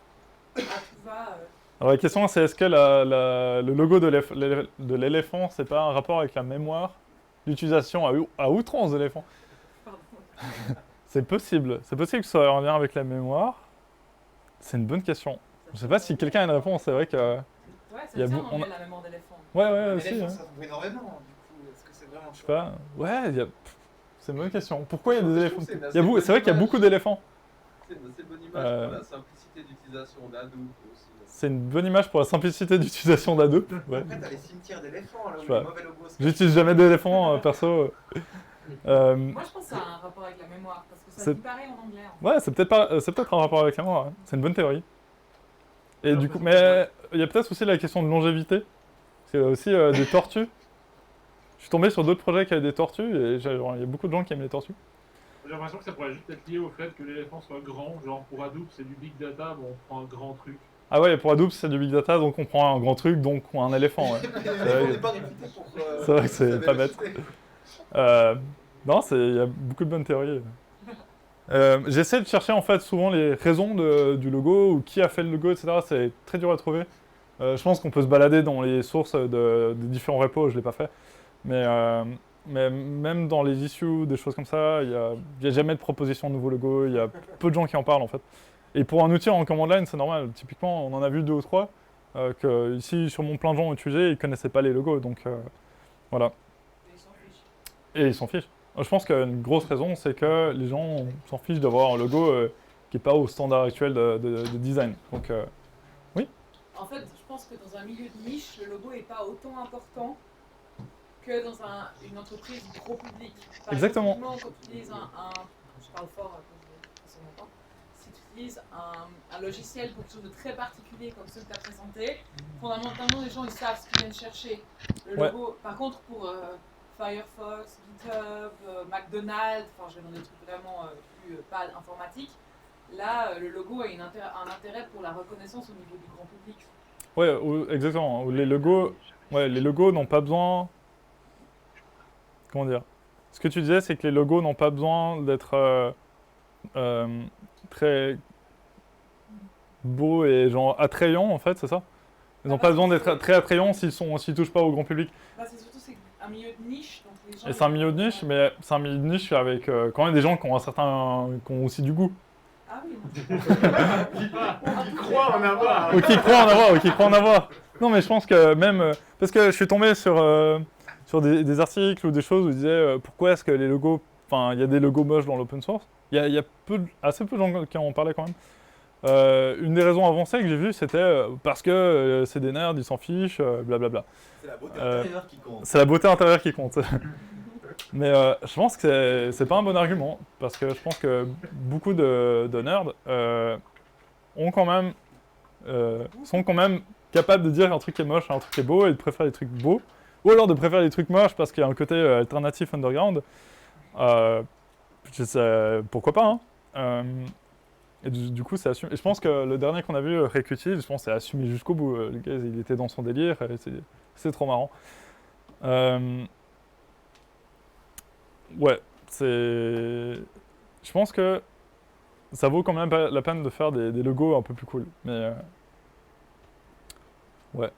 tout va. alors la question c'est est-ce que le logo de l'éléphant, c'est pas un rapport avec la mémoire d'utilisation à outrance de l'éléphant? Pardon. C'est possible que ce soit en lien avec la mémoire. C'est une bonne question. Je sais pas si quelqu'un a une réponse, c'est vrai que... Ouais, Il y a c'est ça, beau- on on a- met la mémoire d'éléphant. Ouais, aussi. L'éléphant, Hein. ça vaut énormément, du coup. Est-ce que c'est vraiment Je sais pas. Ouais, c'est une bonne question. Pourquoi il y a des Je éléphants? trouve que c'est une C'est assez bonne vrai qu'il y a image. beaucoup d'éléphants. C'est une assez bonne image Euh, pour la simplicité d'utilisation d'Hadoop aussi. C'est une bonne image pour la simplicité d'utilisation d'Hadoop. Ouais. Après, t'as les cimetières d'éléphants, là, Je où sais les pas. mauvais logos. J'utilise jamais d'éléphants, perso. Moi, je pense que ça a un rapport avec la mémoire, parce que ça C'est- dit pareil en anglais. En fait. Ouais, c'est peut-être un rapport avec la mémoire. Ouais. C'est une bonne théorie. Et du coup, mais il y a peut-être aussi la question de longévité. C'est aussi des tortues. Je suis tombé sur d'autres projets qui avaient des tortues et il y a beaucoup de gens qui aiment les tortues. J'ai l'impression que ça pourrait juste être lié au fait que l'éléphant soit grand. Genre pour Hadoop, c'est du big data, bon, on prend un grand truc. Ah ouais, pour Hadoop, c'est du big data, donc on prend un grand truc, donc un éléphant. Ouais. On n'est pas réputé pour. C'est vrai que c'est pas bête. Non, il y a beaucoup de bonnes théories. J'essaie de chercher en fait souvent les raisons du logo ou qui a fait le logo, etc. C'est très dur à trouver. Je pense qu'on peut se balader dans les sources des différents repos, je l'ai pas fait. Mais même dans les issues, des choses comme ça, il y a jamais de proposition de nouveau logo, il y a peu de gens qui en parlent en fait. Et pour un outil en command line, c'est normal. Typiquement, on en a vu 2 ou 3 que ici sur mon plein de gens ont utilisé, ils connaissaient pas les logos, donc voilà. Et ils s'en fichent. Et ils s'en fichent. Je pense qu'une grosse raison, c'est que les gens s'en fichent d'avoir un logo qui n'est pas au standard actuel de design. Donc, En fait, je pense que dans un milieu de niche, le logo n'est pas autant important que dans une entreprise gros public. Par Exactement. exemple, typiquement, quand tu utilises je parle fort à cause de son montant, si tu utilises un logiciel pour quelque chose de très particulier comme celui que tu as présenté, fondamentalement, les gens ils savent ce qu'ils viennent chercher. Le Ouais. logo, par contre, pour Firefox, GitHub, McDonald's, enfin je vais dans des trucs vraiment plus pas informatiques, là, le logo a un intérêt pour la reconnaissance au niveau du grand public. ouais, exactement. Les logos n'ont pas besoin. Comment dire? Ce que tu disais, c'est que les logos n'ont pas besoin d'être très beaux et genre attrayants, en fait, c'est ça? Ils n'ont pas besoin d'être très attrayants s'ils touchent pas au grand public. Bah, c'est surtout c'est un milieu de niche, donc les gens. Et c'est un milieu de niche, mais c'est un milieu de niche avec quand même des gens qui ont qui ont aussi du goût. Ah oui. Qui croit en avoir. Ou qui croient en avoir. Non, mais je pense que même... parce que je suis tombé sur des articles ou des choses où ils disaient pourquoi est-ce que les logos... Enfin, il y a des logos moches dans l'open source. Il y a assez peu de gens qui en parlaient quand même. Une des raisons avancées que j'ai vues, c'était parce que c'est des nerds, ils s'en fichent, blablabla. C'est la beauté Euh, intérieure qui compte. C'est la beauté intérieure qui compte. Mais je pense que c'est pas un bon argument, parce que je pense que beaucoup de nerds sont quand même capables de dire qu'un truc est moche, un truc est beau, et de préférer les trucs beaux, ou alors de préférer les trucs moches parce qu'il y a un côté alternatif underground. Je sais, pourquoi pas, hein. Et du coup, c'est assumé. Et je pense que le dernier qu'on a vu, Recutile, je pense que c'est assumé jusqu'au bout. Le gars, il était dans son délire, et c'est trop marrant. Ouais, je pense que ça vaut quand même la peine de faire des logos un peu plus cool. Mais ouais,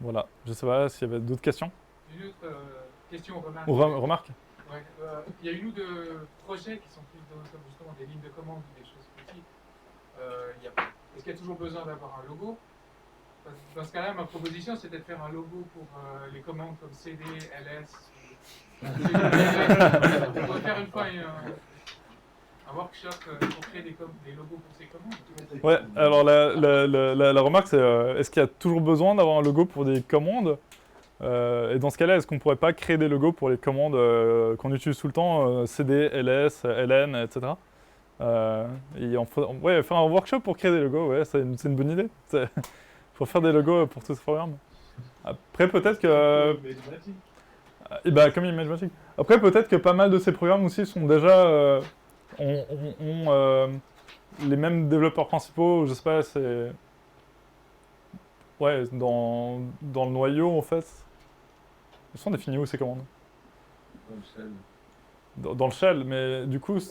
voilà. Je sais pas s'il y avait d'autres questions Une autre question ou remarque. ou remarques. Ouais, il y a une ou deux projets qui sont plus comme justement des lignes de commande ou des choses petites. Est-ce qu'il y a toujours besoin d'avoir un logo? Dans ce cas-là, ma proposition, c'était de faire un logo pour les commandes comme CD, LS. On pourrait faire une fois un workshop pour créer des logos pour ces commandes. Ouais, alors la remarque, c'est est-ce qu'il y a toujours besoin d'avoir un logo pour des commandes et dans ce cas-là, est-ce qu'on pourrait pas créer des logos pour les commandes qu'on utilise tout le temps, CD, LS, LN, etc. Ouais, faire un workshop pour créer des logos, ouais, c'est une bonne idée. Faut faire des logos pour tous ces programmes. Après, peut-être que... Et bah, comme ImageMagick. Après, peut-être que pas mal de ces programmes aussi sont déjà... ont les mêmes développeurs principaux, je sais pas, c'est... Ouais, dans le noyau, en fait. Ils sont définis où ces commandes? dans le shell, mais du coup... Ça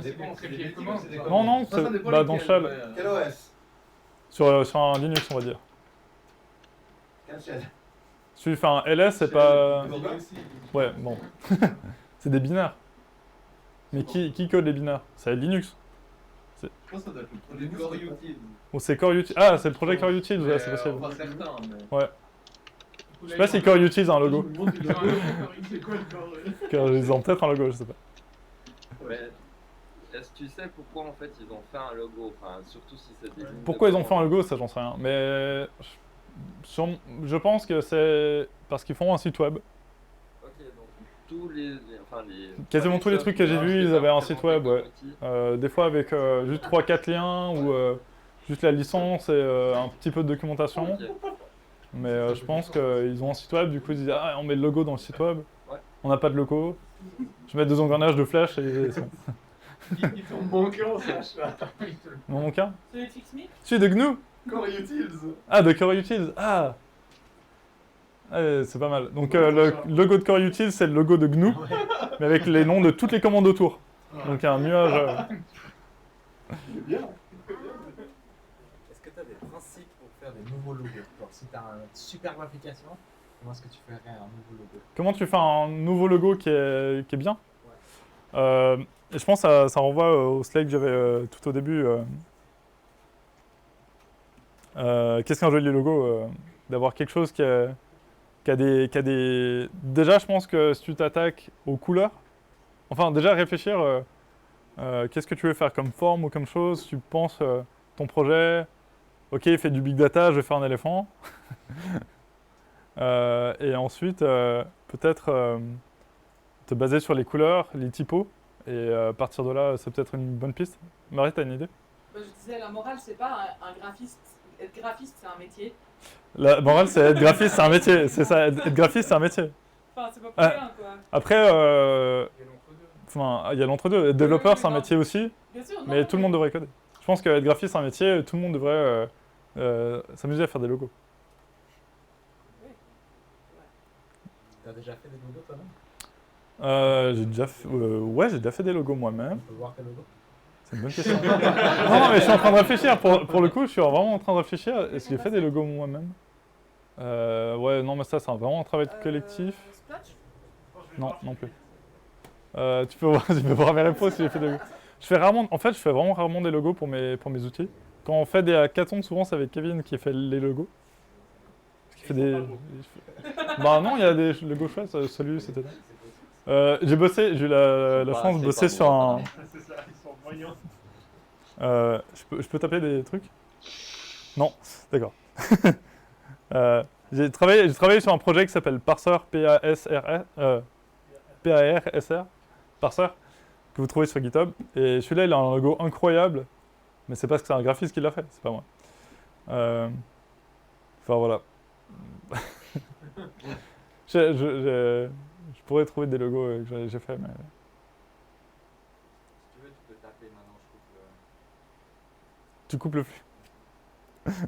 dépend, c'est des commandes. Non, non, Ça c'est- dépend bah, dans le lesquels, shell. ouais. Quel OS? Sur un Linux, on va dire. Quel shell? Si tu fais un LS, c'est pas... Google aussi. Ouais, bon. C'est des binaires. Mais qui code les binaires? C'est Linux. Je pense que ça doit être le projet Core Utils. Ou c'est Core Utils. Ah, c'est le projet Core Utils, ouais, c'est possible. Pas certain, mais... Je sais pas si Core Utils a un logo. C'est quoi le corps Ils ont peut-être un logo, je sais pas. Mais est-ce que tu sais pourquoi en fait ils ont fait un logo? Enfin, surtout si c'est des lignes de Pourquoi ils ont fait un commande. logo, ça j'en sais rien. Mais je pense que c'est parce qu'ils font un site web. Ok, donc tous les enfin les Quasiment tous les trucs que j'ai vus, ils avaient un site web, ouais. Outil. Des fois avec juste 3-4 liens ou juste la licence et un petit peu de documentation. Ok. Mais je pense qu'ils ont un site web, du coup ils disent ah on met le logo dans le site web. Ouais. On n'a pas de logo. Je mets 2 engrenages de flash et c'est bon. Ils t'ont manqué en sache là. Mon cas. Celui de FixMe? Celui de GNU. Core Utils. Ah, de Core Utils. Ah. Ouais, c'est pas mal. Donc le logo de Core Utils, c'est le logo de GNU, mais avec les noms de toutes les commandes autour. Donc il y a un nuage. C'est bien. Est-ce que tu as des principes pour faire des nouveaux logos? Genre, si tu as une superbe application, comment est-ce que tu ferais un nouveau logo? Comment tu fais un nouveau logo qui est bien? Et je pense que ça renvoie au slide que j'avais tout au début. Qu'est-ce qu'un joli logo? D'avoir quelque chose qui a des... Déjà, je pense que si tu t'attaques aux couleurs, enfin déjà réfléchir, qu'est-ce que tu veux faire comme forme ou comme chose? Tu penses ton projet, ok, il fait du big data, je vais faire un éléphant. Et ensuite, peut-être te baser sur les couleurs, les typos, et à partir de là, c'est peut-être une bonne piste. Marie, t'as une idée? Bah, je disais, la morale, c'est pas un graphiste. Être graphiste, c'est un métier. La morale, c'est être graphiste, c'est un métier. C'est ça, être graphiste, c'est un métier. Enfin, c'est pas pour Ah. rien, quoi. Après, Il y a l'entre-deux. enfin, il y a l'entre-deux. Être développeur, Oui, c'est un non. métier aussi, Bien sûr, non, mais tout le monde devrait coder. Je pense qu'être graphiste, c'est un métier, tout le monde devrait s'amuser à faire des logos. Tu as déjà fait des logos toi-même? J'ai déjà fait des logos On moi-même. peut voir tes logos? C'est une bonne question. Non, mais je suis en train de réfléchir. Pour le coup, je suis vraiment en train de réfléchir. Est-ce que j'ai fait des logos moi-même? Ouais, non, mais ça, c'est vraiment un travail collectif. Splotch? Non, non plus. Tu peux voir mes réponses si j'ai fait des logos. Je fais vraiment rarement des logos pour mes outils. Quand on fait des hackathons, souvent, c'est avec Kevin qui fait les logos. Parce qu'il fait des... Bah non, il y a des logos chouettes, celui, c'était... j'ai eu la chance de bosser sur un... C'est ça, ils sont moyens. je peux taper des trucs? Non, d'accord. J'ai travaillé sur un projet qui s'appelle Parser, P-A-R-S-R, Parser, que vous trouvez sur GitHub. Et celui-là, il a un logo incroyable, mais c'est parce que c'est un graphiste qui l'a fait, c'est pas moi. Enfin voilà. Je pourrais trouver des logos que j'ai fait, mais... Si tu veux, tu peux taper maintenant, je coupe le... Tu coupes le flux. Parce que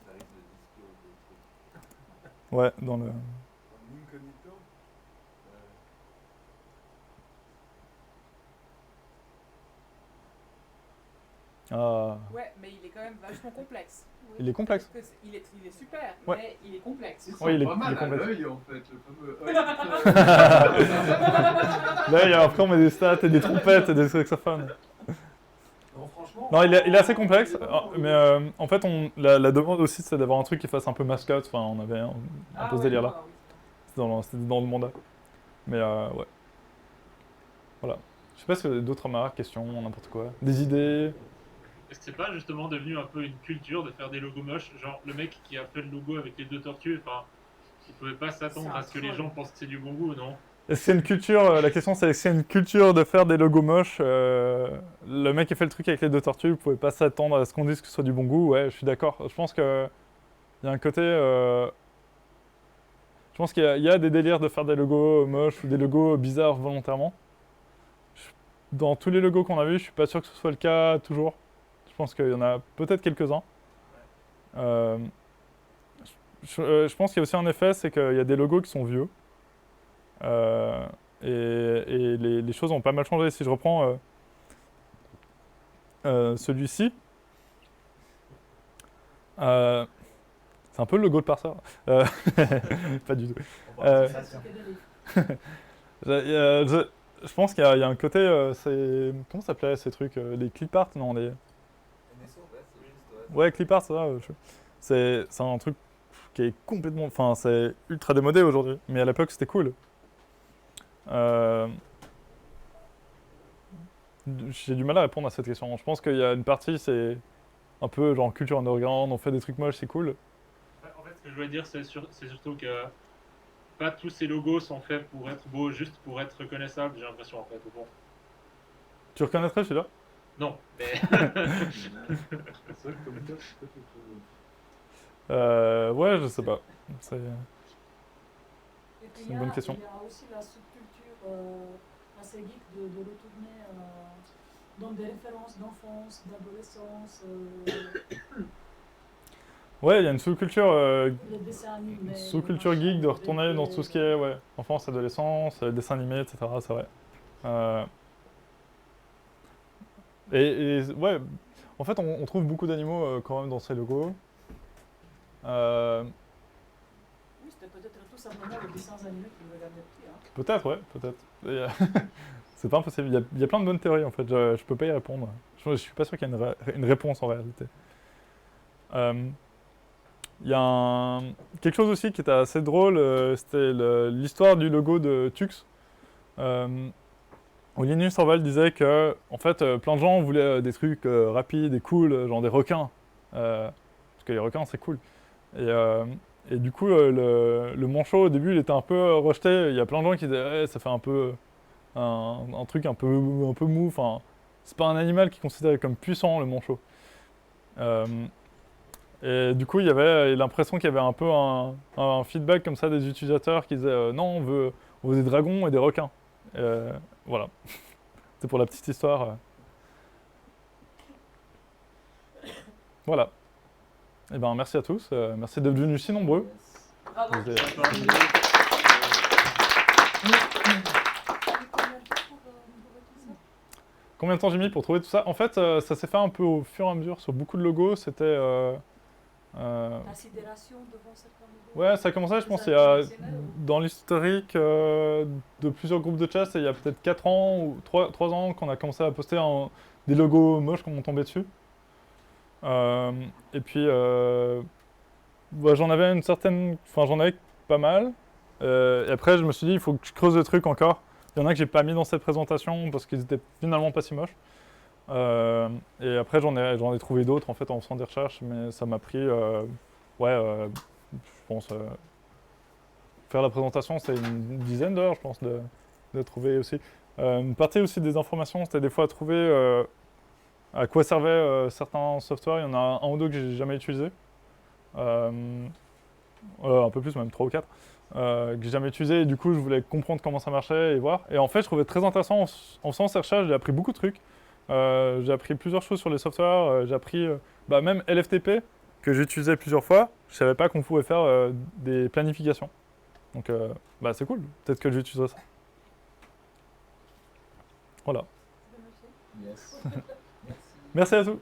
ça risque de disclose des trucs. Ouais, dans le... Incognito. Ah, Ouais, mais il est quand même vachement complexe. il est complexe. Parce que il est super, Ouais. mais il est complexe. Oui, il est pas mal à complexe. l'œil en fait, le fameux Là, après, on met des stats et des trompettes et des saxophones. Non, franchement. Non, il est assez complexe, mais en fait, la demande aussi, c'est d'avoir un truc qui fasse un peu mascotte. Enfin, on avait un peu ce délire-là. Ah, oui. C'était dans le mandat. Mais ouais. Voilà. Je sais pas si vous avez d'autres remarques, questions, n'importe quoi. Des idées. Est-ce que c'est pas justement devenu un peu une culture de faire des logos moches? Genre, le mec qui a fait le logo avec les deux tortues, enfin, il pouvait pas s'attendre à ce que les gens pensent que c'est du bon goût, non? Est-ce que c'est une culture, la question c'est, est-ce que c'est une culture de faire des logos moches? Le mec qui a fait le truc avec les deux tortues, vous pouvez pas s'attendre à ce qu'on dise que ce soit du bon goût. Ouais, je suis d'accord. Je pense que il y a un côté... je pense qu'il y a des délires de faire des logos moches ou des logos bizarres volontairement. Dans tous les logos qu'on a vus, je suis pas sûr que ce soit le cas toujours. Je pense qu'il y en a peut-être quelques-uns. Je pense qu'il y a aussi un effet, c'est qu'il y a des logos qui sont vieux. Et les choses ont pas mal changé. Si je reprends celui-ci, c'est un peu le logo de Parser. Pas du tout. On parle de ça, Je pense qu'il y a un côté, comment ça s'appelait ces trucs, les clip art, non, les... Ouais, clip art, c'est un truc qui est complètement, enfin, c'est ultra démodé aujourd'hui, mais à l'époque c'était cool. J'ai du mal à répondre à cette question. Je pense qu'il y a une partie, c'est un peu genre culture underground, on fait des trucs moches, c'est cool. En fait, ce que je voulais dire, c'est surtout que pas tous ces logos sont faits pour être beaux, juste pour être reconnaissables, j'ai l'impression, en fait, au fond. Tu reconnaîtrais celui-là? Non, mais... C'est vrai que comme ça, c'est peut-être autre chose. Ouais, je sais pas. C'est... Et puis, C'est une bonne question. Il y a aussi la subculture assez geek de retourner dans des références d'enfance, d'adolescence, Ouais, il y a une sous-culture les dessins animés. sous-culture geek de retourner dans tout ce qui est ouais, enfance, adolescence, dessins animés, etc. C'est vrai. Ouais, en fait, on trouve beaucoup d'animaux quand même dans ces logos. Oui, c'était peut-être tout simplement les dessins animés qui me regardaient petit. Hein. Peut-être, ouais, peut-être. C'est pas impossible. Il y a plein de bonnes théories en fait. Je peux pas y répondre. Je suis pas sûr qu'il y ait une réponse en réalité. Il y a quelque chose aussi qui était assez drôle, c'était l'histoire du logo de Tux. Où Linus Torvald disait que, en fait, plein de gens voulaient des trucs rapides et cool, genre des requins. Parce que les requins, c'est cool. Et du coup, le manchot, au début, il était un peu rejeté. Il y a plein de gens qui disaient ça fait un peu un truc un peu mou. Enfin, c'est pas un animal qui est considéré comme puissant, le manchot. Et du coup, il y avait l'impression qu'il y avait un peu un feedback comme ça des utilisateurs qui disaient non, on veut des dragons et des requins. Voilà. C'est pour la petite histoire. Voilà. Et ben merci à tous. Merci d'être venus si nombreux. Bravo. Vous avez- Combien de temps j'ai mis pour trouver tout ça? En fait, ça s'est fait un peu au fur et à mesure sur beaucoup de logos. C'était. La sidération devant certains logos. Ouais, ça a commencé, je pense, il y a, dans l'historique de plusieurs groupes de chat, il y a peut-être 4 ans ou 3 ans qu'on a commencé à poster des logos moches qu'on tombait dessus. Et puis, bah, j'en avais une certaine. Enfin, j'en avais pas mal. Et après, je me suis dit, il faut que je creuse le truc encore. Il y en a que j'ai pas mis dans cette présentation parce qu'ils étaient finalement pas si moches. Et après, j'en ai trouvé d'autres en fait en faisant des recherches, mais ça m'a pris, je pense, faire la présentation, c'est une dizaine d'heures, je pense, de trouver aussi. Une partie aussi des informations, c'était des fois trouver à quoi servaient certains softwares. Il y en a un ou deux que j'ai jamais utilisé. Un peu plus, même 3 ou 4. Que j'ai jamais utilisé et du coup je voulais comprendre comment ça marchait et voir. Et en fait je trouvais très intéressant en faisant ces recherches, j'ai appris beaucoup de trucs. J'ai appris plusieurs choses sur les softwares, j'ai appris même LFTP que j'utilisais plusieurs fois, je savais pas qu'on pouvait faire des planifications. Donc c'est cool, peut-être que j'utiliserai ça. Voilà. Yes. Merci. Merci à tous.